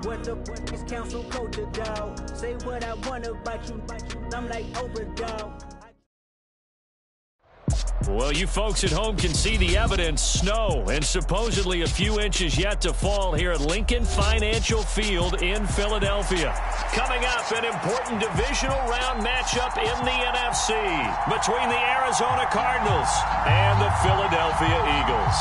What the is council culture, dog? Say what I want about you, I'm like overdog. Well, you folks at home can see the evidence. Snow and supposedly a few inches yet to fall here at Lincoln Financial Field in Philadelphia. Coming up, an important divisional round matchup in the NFC between the Arizona Cardinals and the Philadelphia Eagles.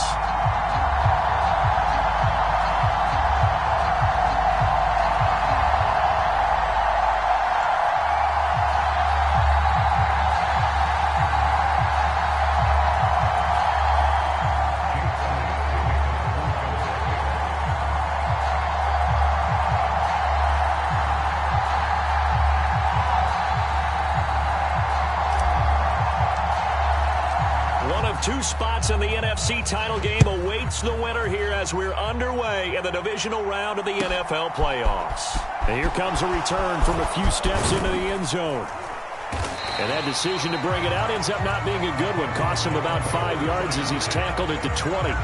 Two spots in the NFC title game awaits the winner here as we're underway in the divisional round of the NFL playoffs. And here comes a return from a few steps into the end zone. And that decision to bring it out ends up not being a good one. Costs him about 5 yards as he's tackled at the 20.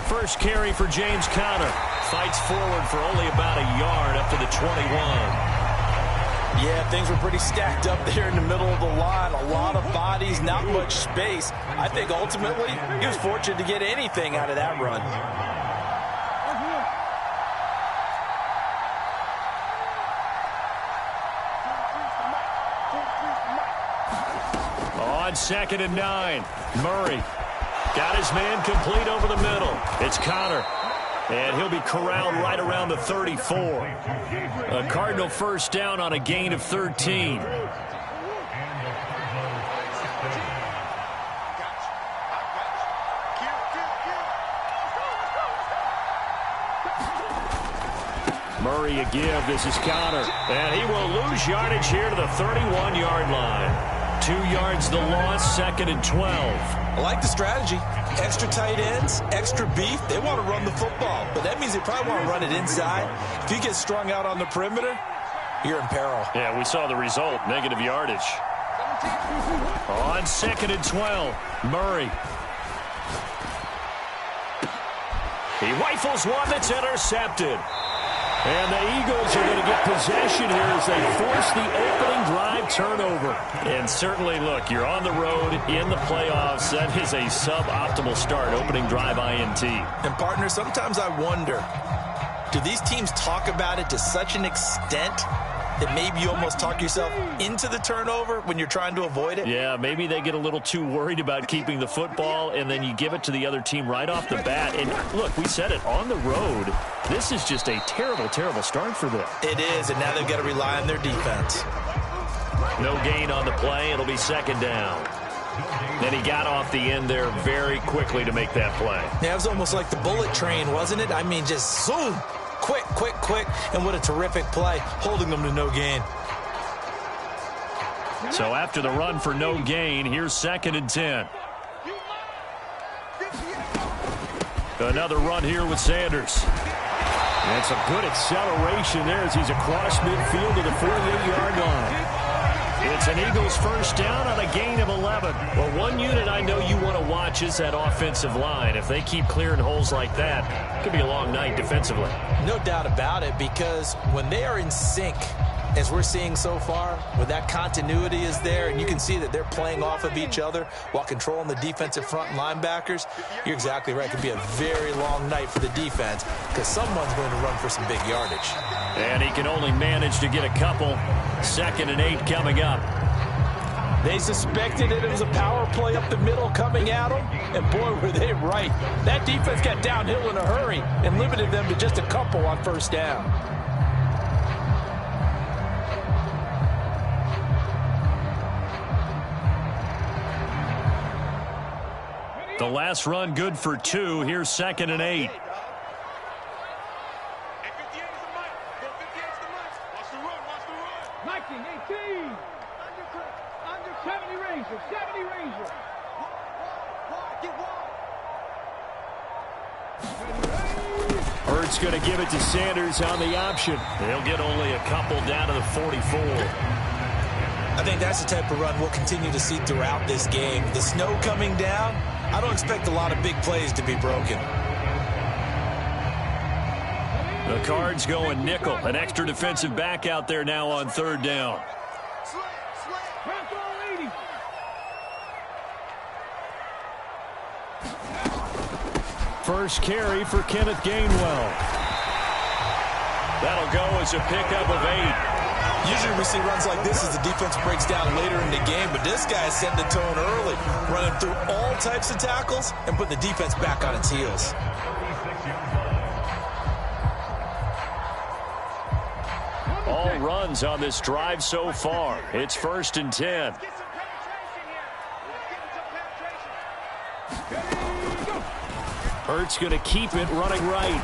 First carry for James Conner. Fights forward for only about a yard up to the 21. Yeah, things were pretty stacked up there in the middle of the line. A lot of bodies, not much space. I think ultimately he was fortunate to get anything out of that run. On 2nd and 9, Murray got his man complete over the middle. It's Conner, and he'll be corralled right around the 34. A Cardinal first down on a gain of 13. Murray a give. This is Conner, and he will lose yardage here to the 31-yard line. 2 yards the loss, 2nd and 12. I like the strategy. Extra tight ends, extra beef. They want to run the football, but that means they probably want to run it inside. If you get strung out on the perimeter, you're in peril. Yeah, we saw the result, negative yardage. On 2nd and 12, Murray. He rifles one that's intercepted. And the Eagles are going to get possession here as they force the opening drive turnover. And certainly, look, you're on the road in the playoffs. That is a suboptimal start, opening drive INT. And, partner, sometimes I wonder, do these teams talk about it to such an extent that maybe you almost talk yourself into the turnover when you're trying to avoid it? Yeah, maybe they get a little too worried about keeping the football, and then you give it to the other team right off the bat. And, look, we said it, on the road, this is just a terrible, terrible start for them. It is, and now they've got to rely on their defense. No gain on the play. It'll be 2nd down. Then he got off the end there very quickly to make that play. Yeah, it was almost like the bullet train, wasn't it? I mean, just zoom. Quick, quick, quick, and what a terrific play, holding them to no gain. So after the run for no gain, here's 2nd and 10. Another run here with Sanders. And some good acceleration there as he's across midfield to the 48-yard line. It's an Eagles first down on a gain of 11. Well, one unit I know you want to watch is that offensive line. If they keep clearing holes like that, it could be a long night defensively. No doubt about it, because when they are in sync, as we're seeing so far, where that continuity is there, and you can see that they're playing off of each other while controlling the defensive front linebackers, you're exactly right. It could be a very long night for the defense because someone's going to run for some big yardage. And he can only manage to get a couple. 2nd and 8 coming up. They suspected it was a power play up the middle coming at them, and boy, were they right. That defense got downhill in a hurry and limited them to just a couple on first down. The last run good for 2. Here's 2nd and 8. Hurts going to give it to Sanders on the option. They'll get only a couple down to the 44. I think that's the type of run we'll continue to see throughout this game. The snow coming down, I don't expect a lot of big plays to be broken. The Cards going nickel. An extra defensive back out there now on 3rd down. First carry for Kenneth Gainwell. That'll go as a pickup of 8. Usually we see runs like this as the defense breaks down later in the game, but this guy set the tone early, running through all types of tackles and putting the defense back on its heels. All runs on this drive so far. It's 1st and 10. Hurts going to keep it running right.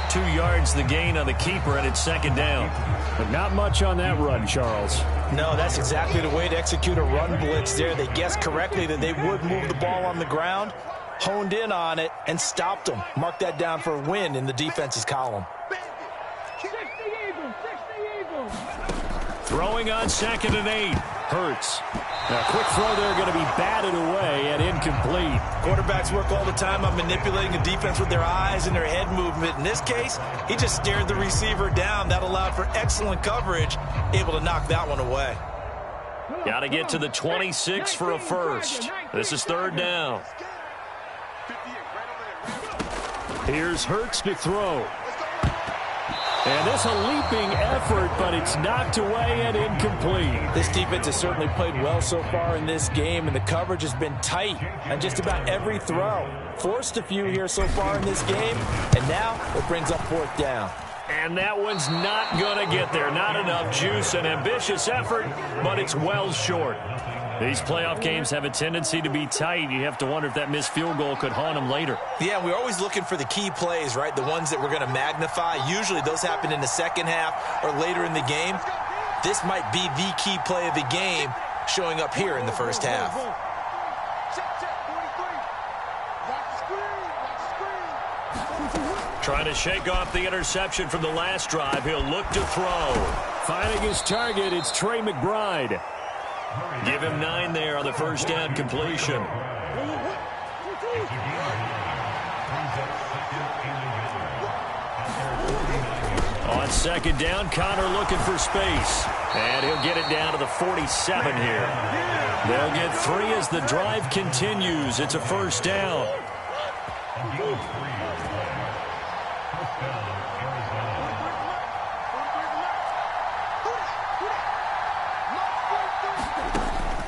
2 yards the gain on the keeper, and it's 2nd down. But not much on that run, Charles. No, that's exactly the way to execute a run blitz there. They guessed correctly that they would move the ball on the ground, honed in on it, and stopped them. Mark that down for a win in the defense's column. Throwing on 2nd and 8. Hurts. A quick throw there going to be batted away and incomplete. Quarterbacks work all the time on manipulating the defense with their eyes and their head movement. In this case, he just stared the receiver down. That allowed for excellent coverage, able to knock that one away. Got to get to the 26 for a first. This is 3rd down. Here's Hurts to throw. And this a leaping effort, but it's knocked away and incomplete. This defense has certainly played well so far in this game, and the coverage has been tight on just about every throw. Forced a few here so far in this game, and now it brings up 4th down. And that one's not going to get there. Not enough juice. An ambitious effort, but it's well short. These playoff games have a tendency to be tight. You have to wonder if that missed field goal could haunt them later. Yeah, we're always looking for the key plays, right? The ones that we're going to magnify. Usually those happen in the second half or later in the game. This might be the key play of the game showing up here in the first half. Trying to shake off the interception from the last drive. He'll look to throw. Finding his target, it's Trey McBride. Give him 9 there on the first down completion. On 2nd down, Connor looking for space. And he'll get it down to the 47 here. They'll get 3 as the drive continues. It's a first down.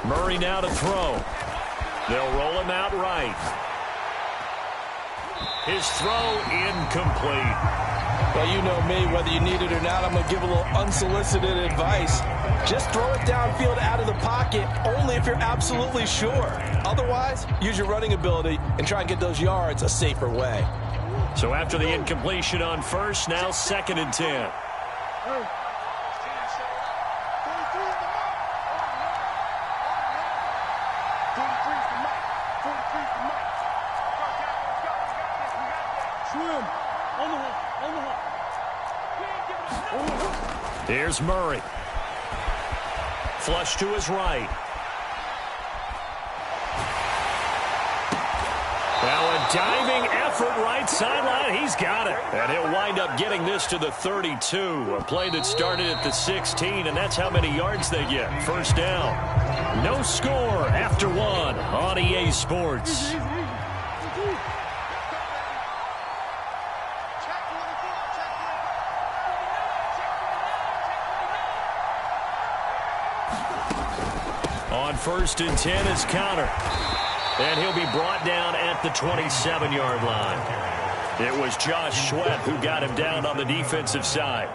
Murray now to throw. They'll roll him out right. His throw incomplete. Well, you know me, whether you need it or not, I'm going to give a little unsolicited advice. Just throw it downfield out of the pocket, only if you're absolutely sure. Otherwise, use your running ability and try and get those yards a safer way. So after the incompletion on first, now 2nd and 10. Here's Murray. Flush to his right. Now a diving effort right sideline. He's got it. And he'll wind up getting this to the 32. A play that started at the 16, and that's how many yards they get. First down. No score after 1 on EA Sports. On 1st and 10 is Connor. And he'll be brought down at the 27-yard line. It was Josh Sweat who got him down on the defensive side.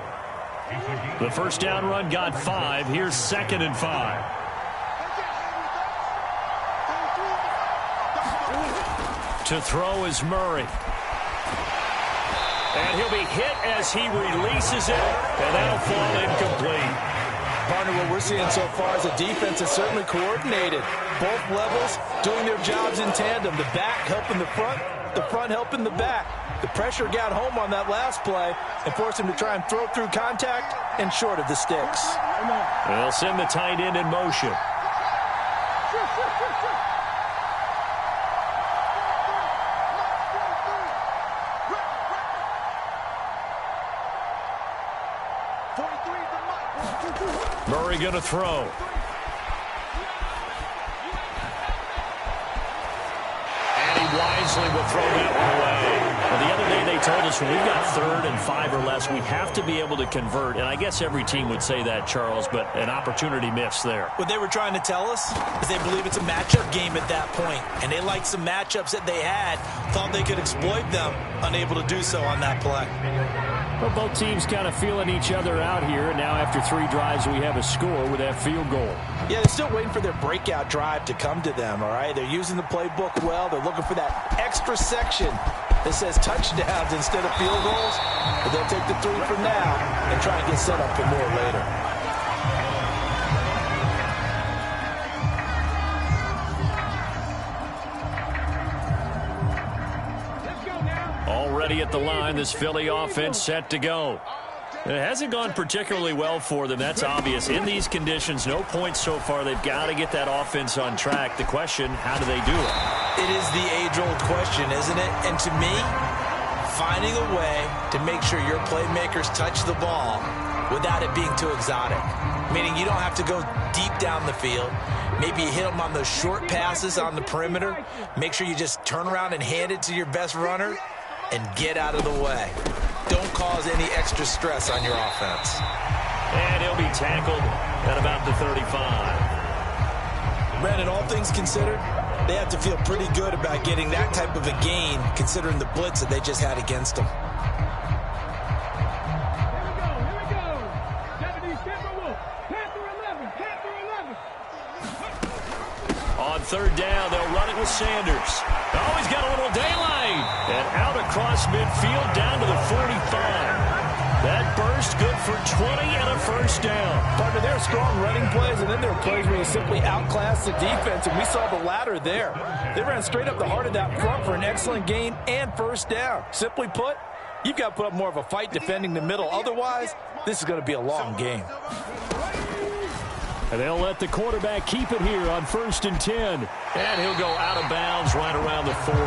The first down run got 5. Here's 2nd and 5. To throw is Murray. And he'll be hit as he releases it, and that'll fall incomplete. Partner, what we're seeing so far is the defense is certainly coordinated. Both levels doing their jobs in tandem. The back helping the front helping the back. The pressure got home on that last play and forced him to try and throw through contact and short of the sticks. They'll send the tight end in motion. Murray going to throw. And he wisely will throw that one away. Well, the other day they told us when we've got 3rd and 5 or less, we have to be able to convert. And I guess every team would say that, Charles, but an opportunity missed there. What they were trying to tell us is they believe it's a matchup game at that point. And they liked some matchups that they had, thought they could exploit them, unable to do so on that play. Well, both teams kind of feeling each other out here. And now after 3 drives, we have a score with that field goal. Yeah, they're still waiting for their breakout drive to come to them, all right? They're using the playbook well. They're looking for that extra section that says touchdowns instead of field goals. But they'll take the 3 for now and try and get set up for more later. Already at the line, this Philly offense set to go. It hasn't gone particularly well for them. That's obvious. In these conditions, no points so far. They've got to get that offense on track. The question, how do they do it? It is the age-old question, isn't it? And to me, finding a way to make sure your playmakers touch the ball without it being too exotic. Meaning you don't have to go deep down the field. Maybe you hit them on those short passes on the perimeter. Make sure you just turn around and hand it to your best runner and get out of the way. Don't cause any extra stress on your offense. And he'll be tackled at about the 35. Brandon, all things considered, they have to feel pretty good about getting that type of a gain considering the blitz that they just had against them. On 3rd down, they'll run it with Sanders. Oh, he's got a little daylight. And out across midfield down to the 45. That burst good for 20 and a first down. Partner, there are strong running plays, and then there are plays where you simply outclass the defense, and we saw the latter there. They ran straight up the heart of that front for an excellent gain and first down. Simply put, you've got to put up more of a fight defending the middle. Otherwise, this is going to be a long game. And they'll let the quarterback keep it here on 1st and 10. And he'll go out of bounds right around the 40.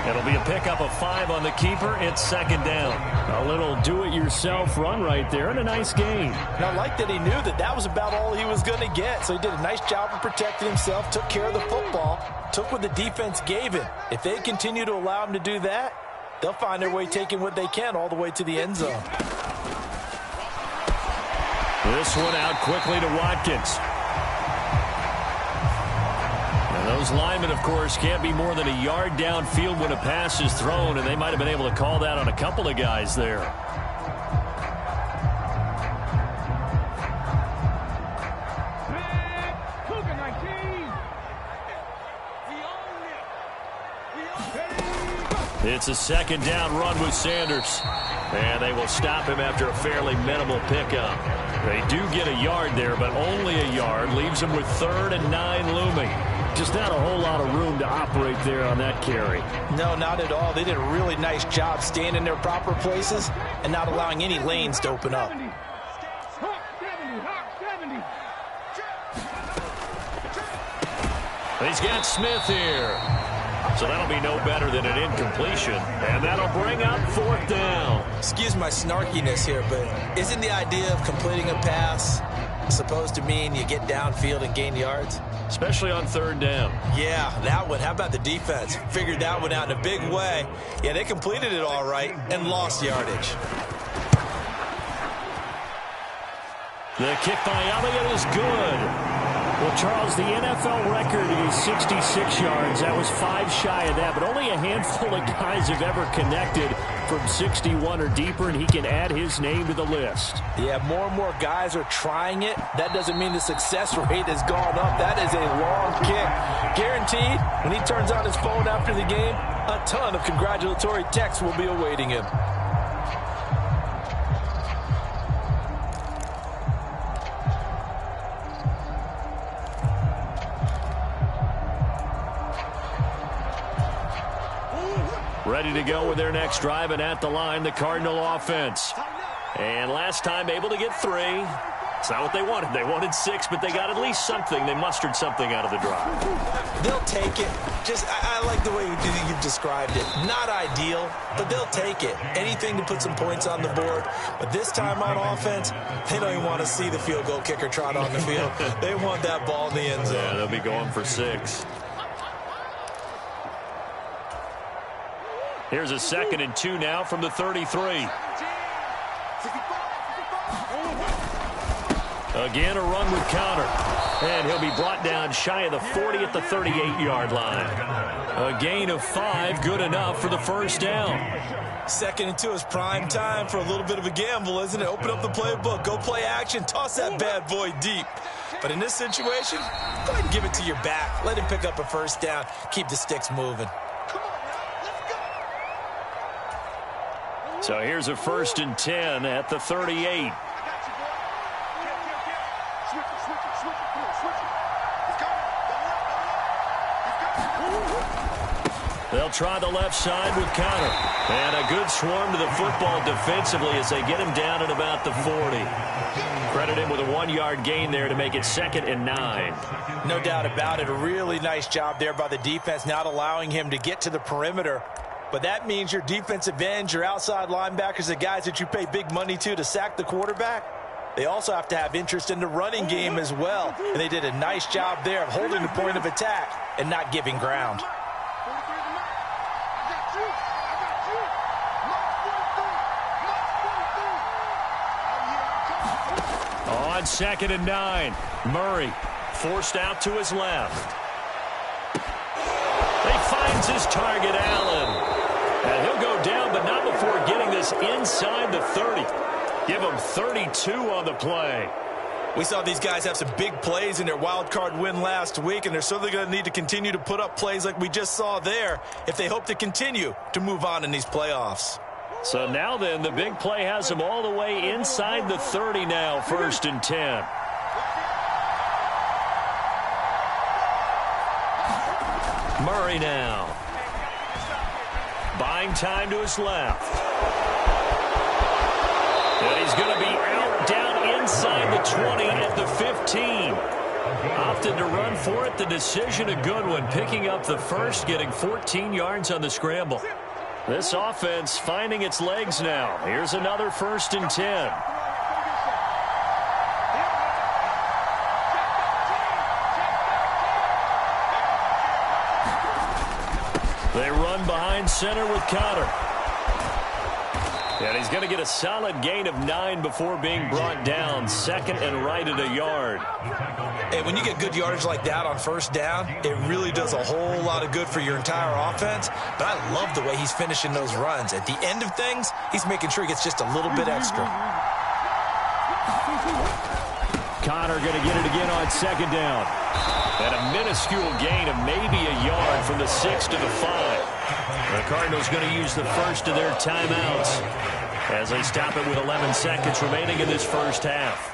It'll be a pickup of 5 on the keeper. It's 2nd down. A little do-it-yourself run right there and a nice gain. And I like that he knew that that was about all he was going to get. So he did a nice job of protecting himself, took care of the football, took what the defense gave him. If they continue to allow him to do that, they'll find their way taking what they can all the way to the end zone. This one out quickly to Watkins. And those linemen, of course, can't be more than a yard downfield when a pass is thrown, and they might have been able to call that on a couple of guys there. It's a 2nd down run with Sanders. And they will stop him after a fairly minimal pickup. They do get a yard there, but only a yard. Leaves them with 3rd and 9 looming. Just not a whole lot of room to operate there on that carry. No, not at all. They did a really nice job staying in their proper places and not allowing any lanes to open up. He's got Smith here. So that'll be no better than an incompletion. And that'll bring up 4th down. Excuse my snarkiness here, but isn't the idea of completing a pass supposed to mean you get downfield and gain yards? Especially on 3rd down. Yeah, that one. How about the defense? Figured that one out in a big way. Yeah, they completed it all right and lost yardage. The kick by Elliott is good. Well, Charles, the NFL record is 66 yards. That was 5 shy of that, but only a handful of guys have ever connected from 61 or deeper, and he can add his name to the list. Yeah, more and more guys are trying it. That doesn't mean the success rate has gone up. That is a long kick. Guaranteed, when he turns on his phone after the game, a ton of congratulatory texts will be awaiting him. Ready to go with their next drive, and at the line, the Cardinal offense. And last time able to get 3. It's not what they wanted. They wanted 6, but they got at least something. They mustered something out of the drive. They'll take it. I like the way you've described it. Not ideal, but they'll take it. Anything to put some points on the board. But this time on offense, they don't even want to see the field goal kicker trot on the field. They want that ball in the end zone. Yeah, they'll be going for 6. Here's a 2nd and 2 now from the 33. Again, a run with Connor. And he'll be brought down shy of the 40 at the 38-yard line. A gain of 5, good enough for the first down. 2nd and 2 is prime time for a little bit of a gamble, isn't it? Open up the playbook, go play action, toss that bad boy deep. But in this situation, go ahead and give it to your back. Let him pick up a first down. Keep the sticks moving. So here's a 1st and 10 at the 38. They'll try the left side with Connor. And a good swarm to the football defensively as they get him down at about the 40. Credit him with a 1-yard gain there to make it 2nd and 9. No doubt about it. A really nice job there by the defense, not allowing him to get to the perimeter. But that means your defensive ends, your outside linebackers, the guys that you pay big money to sack the quarterback, they also have to have interest in the running game as well. And they did a nice job there of holding the point of attack and not giving ground. On 2nd and 9, Murray forced out to his left. He finds his target, Allen. And he'll go down, but not before getting this inside the 30. Give him 32 on the play. We saw these guys have some big plays in their wild card win last week, and they're certainly going to need to continue to put up plays like we just saw there if they hope to continue to move on in these playoffs. So now then, the big play has them all the way inside the 30 now, 1st and 10. Murray now. Buying time to his left. And he's going to be out down inside the 20 at the 15. Opted to run for it. The decision a good one. Picking up the first, getting 14 yards on the scramble. This offense finding its legs now. Here's another 1st and 10. They run behind center with Connor. And he's going to get a solid gain of 9 before being brought down. 2nd and right at a yard. And when you get good yardage like that on 1st down, it really does a whole lot of good for your entire offense. But I love the way he's finishing those runs. At the end of things, he's making sure he gets just a little bit extra. Connor going to get it again on 2nd down. And a minuscule gain of maybe a yard from the 6 to the 5. The Cardinals going to use the first of their timeouts as they stop it with 11 seconds remaining in this first half.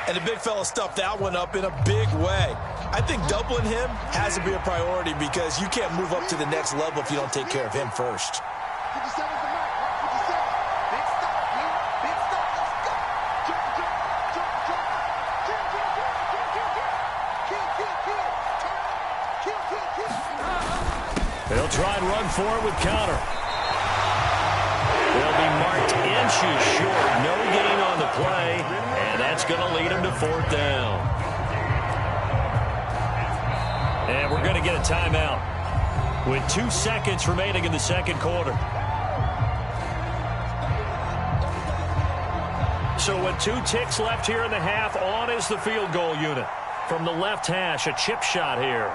And the big fella stuffed that one up in a big way. I think doubling him has to be a priority because you can't move up to the next level if you don't take care of him first. They'll try and run for it with Connor. They'll be marked inches short. No gain on the play, and that's going to lead them to 4th down. And we're going to get a timeout with 2 seconds remaining in the 2nd quarter. So with 2 ticks left here in the half, on is the field goal unit. from the left hash, a chip shot here.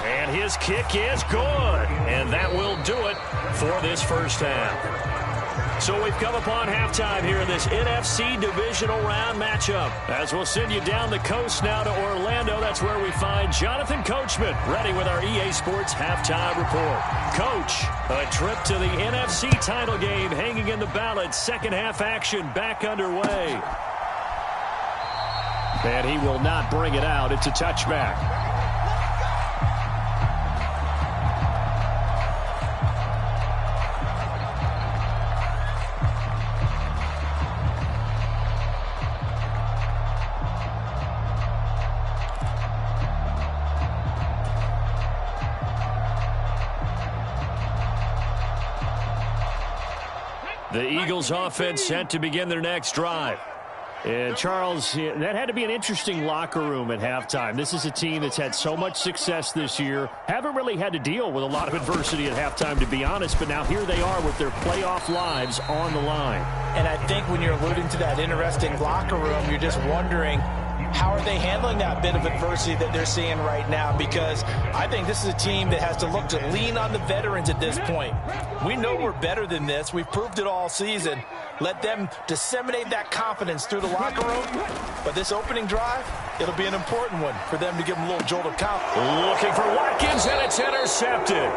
And his kick is good. And that will do it for this first half. So we've come upon halftime here in this NFC divisional round matchup. As we'll send you down the coast now to Orlando, that's where we find Jonathan Coachman ready with our EA Sports halftime report. Coach, a trip to the NFC title game hanging in the balance. Second half action back underway. And he will not bring it out. It's a touchback. The Eagles offense set to begin their next drive. And Charles, that had to be an interesting locker room at halftime. This is a team that's had so much success this year. Haven't really had to deal with a lot of adversity at halftime, to be honest. But now here they are with their playoff lives on the line. And I think when you're alluding to that interesting locker room, you're just wondering, how are they handling that bit of adversity that they're seeing right now? Because I think this is a team that has to look to lean on the veterans at this point. We know we're better than this. We've proved it all season. Let them disseminate that confidence through the locker room. But this opening drive, it'll be an important one for them to give them a little jolt of confidence. Looking for Watkins, and it's intercepted.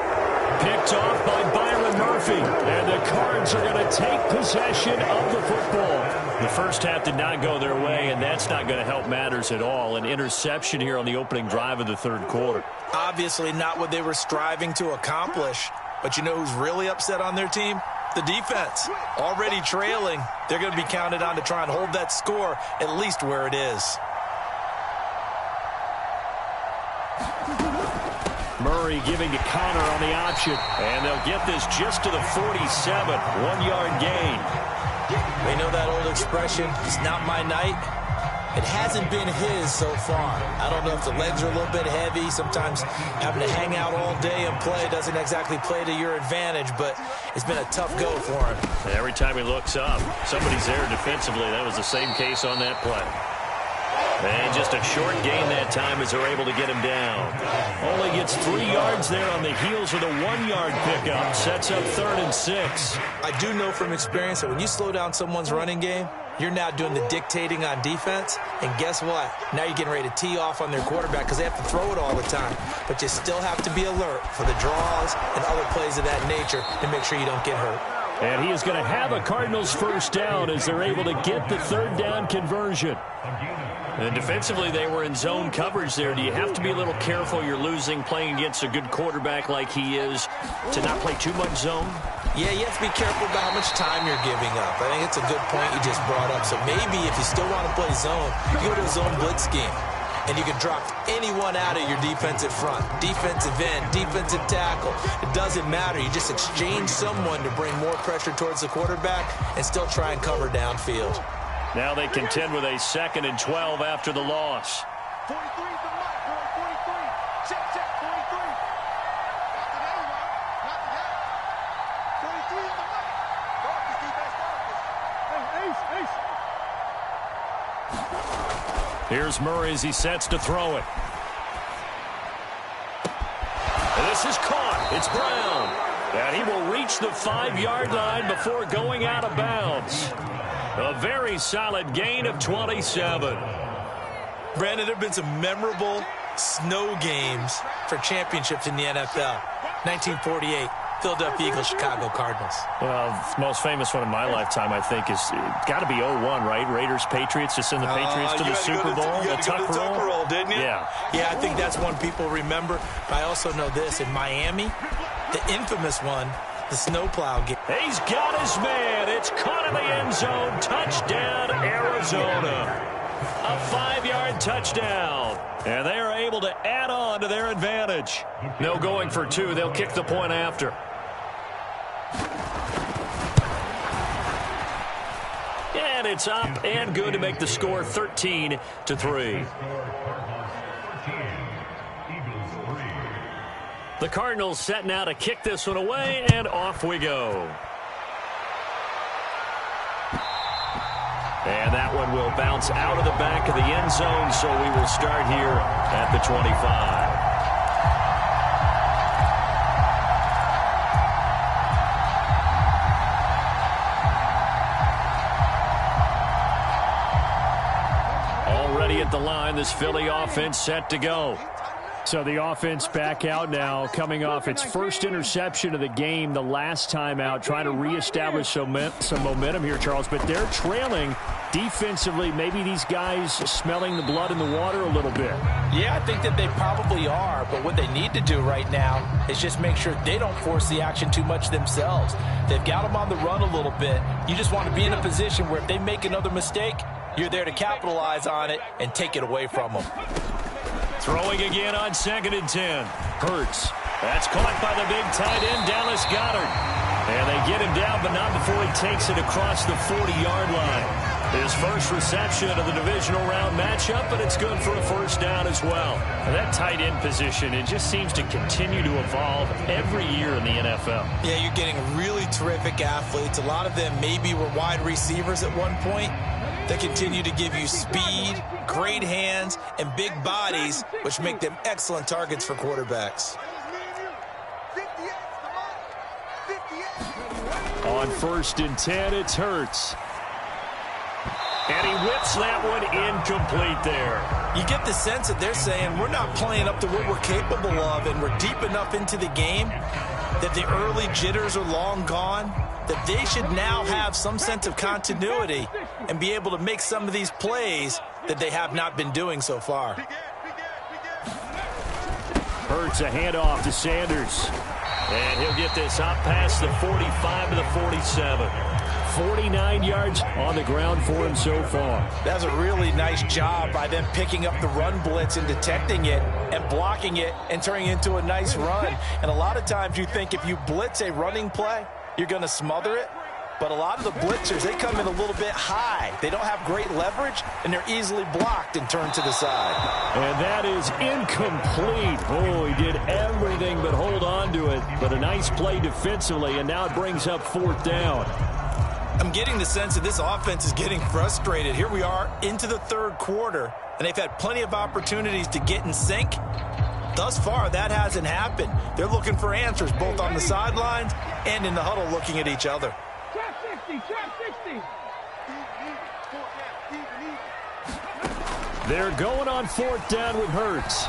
Picked off by Byron Murphy. And the Cards are going to take possession of the football. The first half did not go their way, and that's not going to help matters at all. An interception here on the opening drive of the third quarter. Obviously not what they were striving to accomplish. But you know who's really upset on their team? The defense. Already trailing. They're going to be counted on to try and hold that score at least where it is. Murray giving to Connor on the option. And they'll get this just to the 47. 1-yard gain. They know that old expression, it's not my night. It hasn't been his so far. I don't know if the legs are a little bit heavy. Sometimes having to hang out all day and play doesn't exactly play to your advantage, but it's been a tough go for him. Every time he looks up, somebody's there defensively. That was the same case on that play. And just a short gain that time as they're able to get him down. Only gets 3 yards there on the heels of the 1-yard pickup. Sets up 3rd and 6. I do know from experience that when you slow down someone's running game, you're now doing the dictating on defense. And guess what? Now you're getting ready to tee off on their quarterback because they have to throw it all the time. But you still have to be alert for the draws and other plays of that nature to make sure you don't get hurt. And he is going to have a Cardinals first down as they're able to get the 3rd down conversion. And defensively, they were in zone coverage there. Do you have to be a little careful? You're losing playing against a good quarterback like he is to not play too much zone? Yeah, you have to be careful about how much time you're giving up. I think it's a good point you just brought up. So maybe if you still want to play zone, you go to a zone blitz scheme. And you can drop anyone out of your defensive front. Defensive end, defensive tackle. It doesn't matter. You just exchange someone to bring more pressure towards the quarterback and still try and cover downfield. Now they contend with a 2nd and 12 after the loss. 43 is the mark, boy. 43. Check, 43. Not today. 43 is the mark. Darkest defense, darkest. Hey, ace. Here's Murray as he sets to throw it. And this is caught. It's Brown. And he will reach the 5-yard line before going out of bounds. A very solid gain of 27. Brandon, there have been some memorable snow games for championships in the NFL. 1948, Philadelphia Eagles, Chicago Cardinals. Well, the most famous one in my lifetime, I think, is got to be 01, right? Raiders, Patriots, to send the Patriots to the Super Bowl. You had to go to the Tuck roll, didn't you? Yeah. Yeah, I think that's one people remember. But I also know this. In Miami, the infamous one, the snowplow game. He's got his man. It's caught in the end zone. Touchdown, Arizona. A 5-yard touchdown. And they are able to add on to their advantage. No going for 2. They'll kick the point after. And it's up and good to make the score 13-3. The Cardinals set now to kick this one away, and off we go. And And that one will bounce out of the back of the end zone, so we will start here at the 25. Already at the line, this Philly offense set to go. So the offense back out now, coming off its first interception of the game the last time out, trying to reestablish some momentum here, Charles. But they're trailing defensively. Maybe these guys smelling the blood in the water a little bit. Yeah, I think that they probably are. But what they need to do right now is just make sure they don't force the action too much themselves. They've got them on the run a little bit. You just want to be in a position where if they make another mistake, you're there to capitalize on it and take it away from them. Throwing again on 2nd and 10. Hurts. That's caught by the big tight end, Dallas Goedert. And they get him down, but not before he takes it across the 40-yard line. His first reception of the divisional round matchup, but it's good for a first down as well. And that tight end position, it just seems to continue to evolve every year in the NFL. Yeah, you're getting really terrific athletes. A lot of them maybe were wide receivers at one point. They continue to give you speed, great hands, and big bodies, which make them excellent targets for quarterbacks. On 1st and 10, it's Hurts. And he whips that one incomplete there. You get the sense that they're saying we're not playing up to what we're capable of, and we're deep enough into the game that the early jitters are long gone, that they should now have some sense of continuity and be able to make some of these plays that they have not been doing so far. Hurts a handoff to Sanders. And he'll get this up past the 45 to the 47. 49 yards on the ground for him so far. That's a really nice job by them picking up the run blitz and detecting it and blocking it and turning it into a nice run. And a lot of times you think if you blitz a running play, you're going to smother it. But a lot of the blitzers, they come in a little bit high. They don't have great leverage, and they're easily blocked and turned to the side. And that is incomplete. Oh, he did everything but hold on to it. But a nice play defensively, and now it brings up 4th down. I'm getting the sense that this offense is getting frustrated. Here we are into the 3rd quarter, and they've had plenty of opportunities to get in sync. Thus far, that hasn't happened. They're looking for answers both on the sidelines and in the huddle looking at each other. They're going on 4th down with Hurts.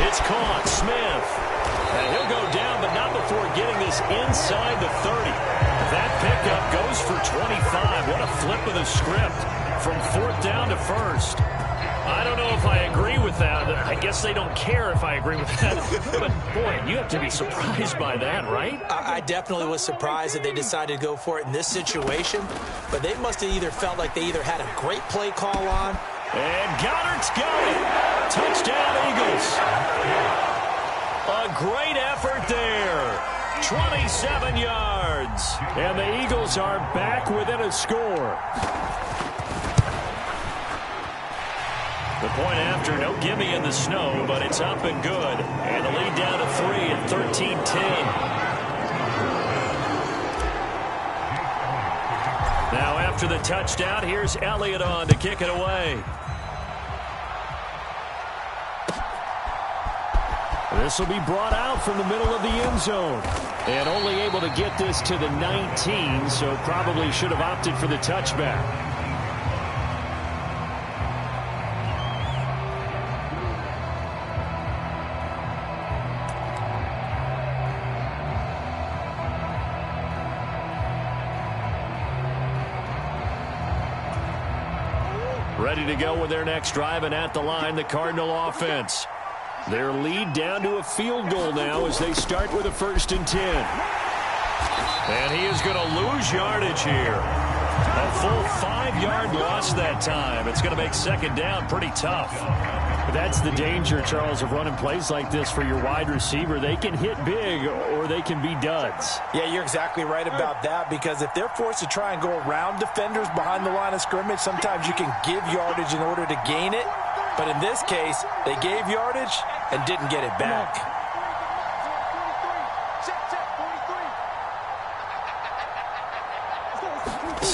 It's caught. Smith. And he'll go down, but not before getting this inside the 30. That pickup goes for 25. What a flip of the script from 4th down to 1st. I don't know if I agree with that. I guess they don't care if I agree with that. But, boy, you have to be surprised by that, right? I definitely was surprised that they decided to go for it in this situation. But they must have either felt like they either had a great play call on. And Goddard's got it. Touchdown, Eagles. A great effort there. 27 yards. And the Eagles are back within a score. The point after, no gimme in the snow, but it's up and good. And the lead down to 3 at 13-10. Now after the touchdown, here's Elliott on to kick it away. This will be brought out from the middle of the end zone. And only able to get this to the 19, so probably should have opted for the touchback. Ready to go with their next drive, and at the line, the Cardinal offense. Their lead down to a field goal now as they start with a 1st and 10. And he is going to lose yardage here. A full 5-yard loss that time. It's going to make 2nd down pretty tough. That's the danger, Charles, of running plays like this for your wide receiver. They can hit big or they can be duds. Yeah, you're exactly right about that, because if they're forced to try and go around defenders behind the line of scrimmage, sometimes you can give yardage in order to gain it. But in this case, they gave yardage and didn't get it back.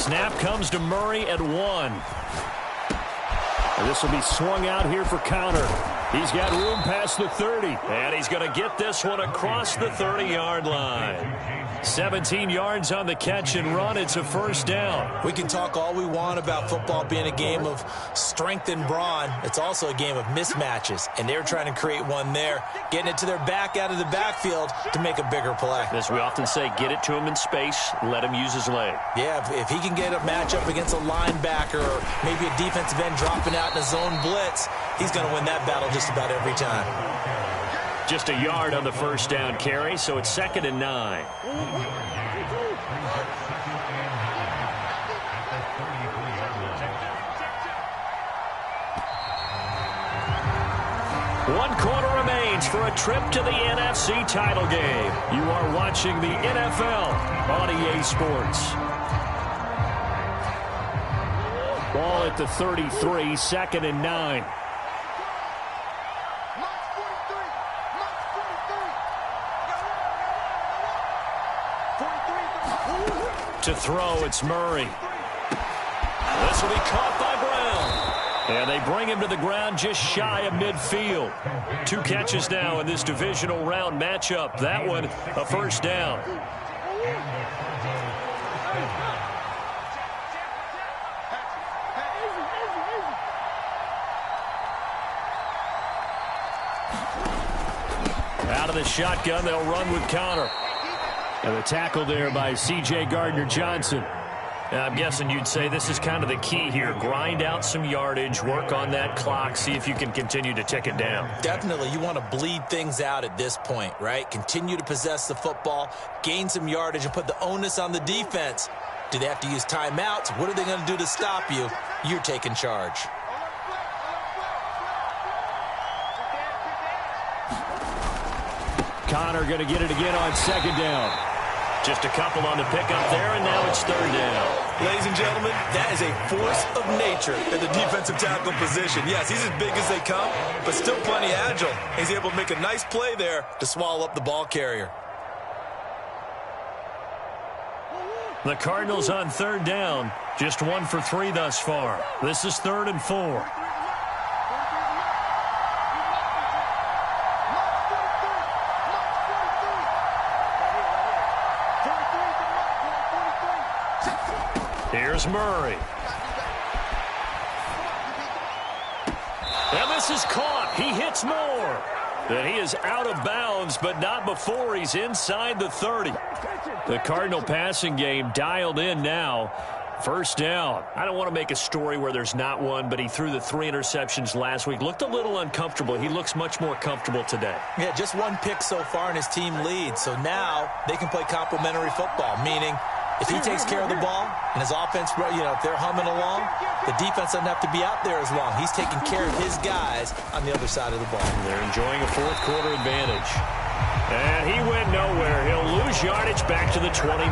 Snap comes to Murray at 1. And this will be swung out here for Connor. He's got room past the 30. And he's going to get this one across the 30-yard line. 17 yards on the catch and run. It's a first down. We can talk all we want about football being a game of strength and brawn. It's also a game of mismatches, and they're trying to create one there, getting it to their back out of the backfield to make a bigger play. As we often say, get it to him in space, let him use his leg. Yeah, if he can get a matchup against a linebacker or maybe a defensive end dropping out in a zone blitz, he's going to win that battle just about every time. Just a yard on the first down carry, so it's 2nd and 9. One quarter remains for a trip to the NFC title game. You are watching the NFL on EA Sports. Ball at the 33, 2nd and 9. To throw, it's Murray. This will be caught by Brown. And they bring him to the ground just shy of midfield. 2 catches now in this divisional round matchup. That one, a first down. Out of the shotgun, they'll run with Connor. And the tackle there by C.J. Gardner-Johnson. I'm guessing you'd say this is kind of the key here. Grind out some yardage, work on that clock, see if you can continue to tick it down. Definitely. You want to bleed things out at this point, right? Continue to possess the football, gain some yardage, and put the onus on the defense. Do they have to use timeouts? What are they going to do to stop you? You're taking charge. Connor going to get it again on 2nd down. Just a couple on the pickup there, and now it's 3rd down. Ladies and gentlemen, that is a force of nature in the defensive tackle position. Yes, he's as big as they come, but still plenty agile. He's able to make a nice play there to swallow up the ball carrier. The Cardinals on 3rd down, just 1 for 3 thus far. This is 3rd and 4. Here's Murray. And this is caught. He hits more. And he is out of bounds, but not before he's inside the 30. The Cardinal passing game dialed in now. First down. I don't want to make a story where there's not one, but he threw the 3 interceptions last week. Looked a little uncomfortable. He looks much more comfortable today. Yeah, just 1 pick so far and his team leads. So now they can play complementary football, meaning if he takes care of the ball and his offense, if they're humming along, the defense doesn't have to be out there as long. He's taking care of his guys on the other side of the ball. They're enjoying a 4th quarter advantage. And he went nowhere. He'll lose yardage back to the 29.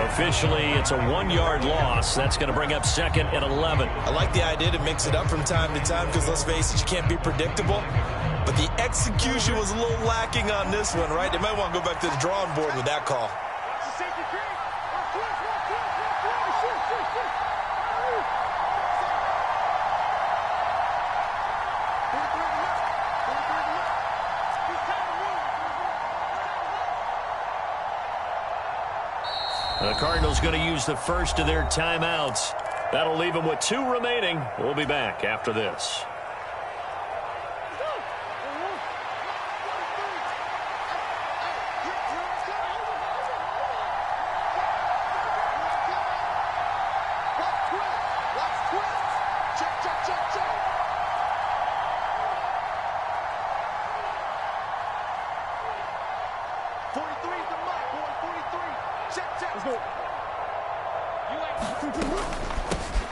Officially, it's a 1-yard loss. That's going to bring up 2nd and 11. I like the idea to mix it up from time to time because, let's face it, you can't be predictable. But the execution was a little lacking on this one, right? They might want to go back to the drawing board with that call. The Cardinals going to use the first of their timeouts. That'll leave them with 2 remaining. We'll be back after this.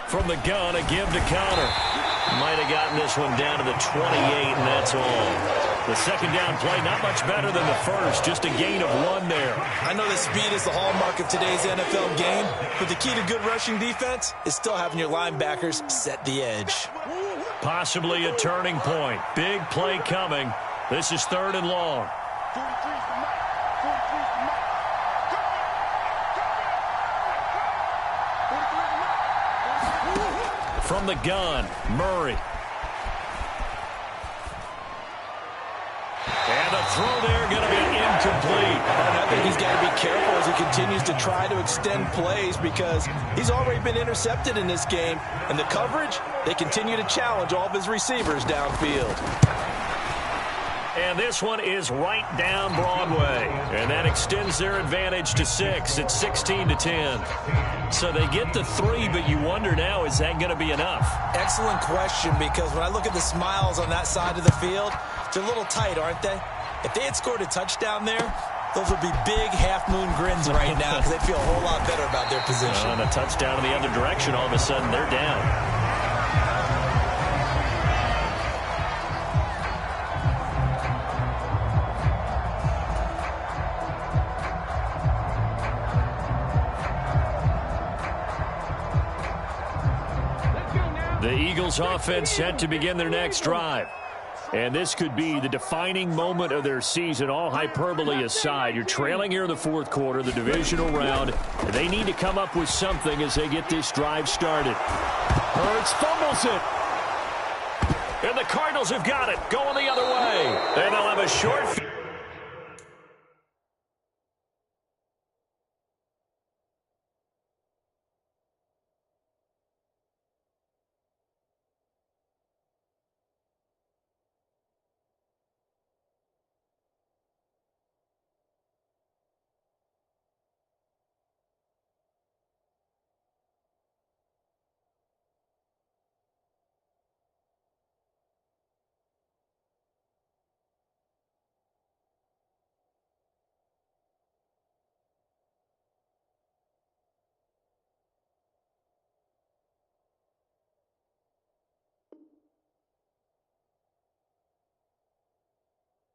From the gun, a give to Connor. Might have gotten this one down to the 28, and that's all. The 2nd down play, not much better than the first, just a gain of 1 there. I know that speed is the hallmark of today's NFL game, but the key to good rushing defense is still having your linebackers set the edge. Possibly a turning point. Big play coming. This is 3rd and long. From the gun, Murray. And the throw there going to be incomplete. And I think he's got to be careful as he continues to try to extend plays because he's already been intercepted in this game. And the coverage, they continue to challenge all of his receivers downfield. And this one is right down Broadway. And that extends their advantage to 6. It's 16-10. So they get the 3, but you wonder now, is that going to be enough? Excellent question, because when I look at the smiles on that side of the field, they're a little tight, aren't they? If they had scored a touchdown there, those would be big half-moon grins right now because they'd feel a whole lot better about their position. On a touchdown in the other direction, all of a sudden they're down. The Eagles offense set to begin their next drive. And this could be the defining moment of their season, all hyperbole aside. You're trailing here in the fourth quarter, the divisional round. They need to come up with something as they get this drive started. Hurts fumbles it. And the Cardinals have got it, going the other way. And they'll have a short field.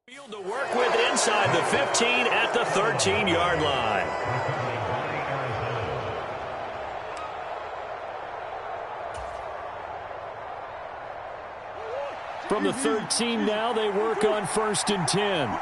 Field to work with inside the 15 at the 13-yard line. From the 13 now, they work on 1st and 10.